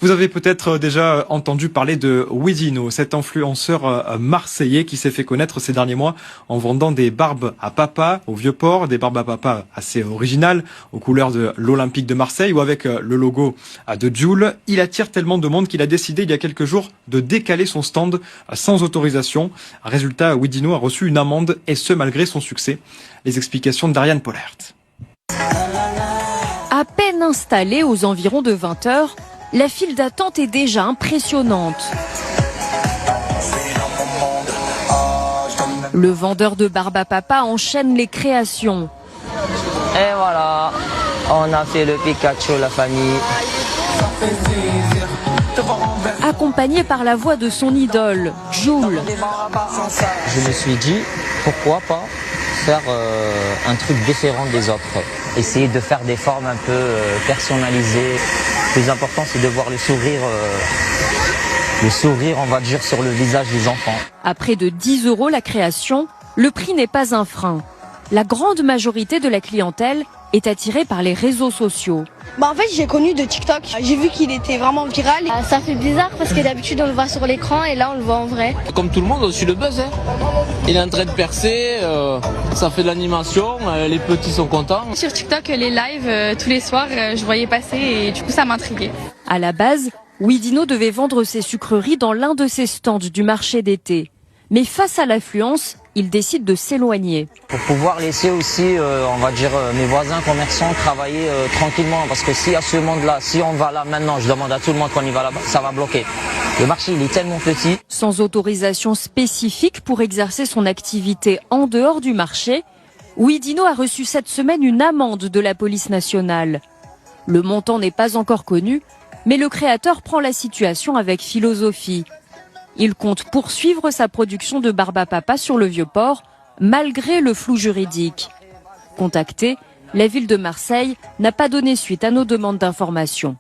Vous avez peut-être déjà entendu parler de Wedino, cet influenceur marseillais qui s'est fait connaître ces derniers mois en vendant des barbes à papa au Vieux-Port, des barbes à papa assez originales aux couleurs de l'Olympique de Marseille ou avec le logo de Joule. Il attire tellement de monde qu'il a décidé il y a quelques jours de décaler son stand sans autorisation. Résultat, Wedino a reçu une amende et ce malgré son succès. Les explications d'Ariane Pollert. À peine installé aux environs de 20 h, la file d'attente est déjà impressionnante. Le vendeur de barbe à papa enchaîne les créations. Et voilà, on a fait le Pikachu, la famille. Accompagné par la voix de son idole, Joule. Je me suis dit, pourquoi pas faire un truc différent des autres. Essayer de faire des formes un peu personnalisées. Le plus important, c'est de voir le sourire, on va dire, sur le visage des enfants. À près de 10 € la création, le prix n'est pas un frein. La grande majorité de la clientèle est attirée par les réseaux sociaux. En fait, j'ai connu de TikTok. J'ai vu qu'il était vraiment viral. Ça fait bizarre parce que d'habitude on le voit sur l'écran et là on le voit en vrai. Comme tout le monde, on suit le buzz. Il est en train de percer, ça fait de l'animation, les petits sont contents. Sur TikTok, les lives, tous les soirs, je voyais passer et du coup ça m'intriguait. À la base, Wedino devait vendre ses sucreries dans l'un de ses stands du marché d'été. Mais face à l'affluence, il décide de s'éloigner. Pour pouvoir laisser aussi, on va dire, mes voisins commerçants travailler tranquillement. Parce que si à ce monde-là, si on va là maintenant, je demande à tout le monde qu'on y va là-bas, ça va bloquer. Le marché, il est tellement petit. Sans autorisation spécifique pour exercer son activité en dehors du marché, Wedino a reçu cette semaine une amende de la police nationale. Le montant n'est pas encore connu, mais le créateur prend la situation avec philosophie. Il compte poursuivre sa production de barbe à papa sur le Vieux-Port, malgré le flou juridique. Contactée, la ville de Marseille n'a pas donné suite à nos demandes d'information.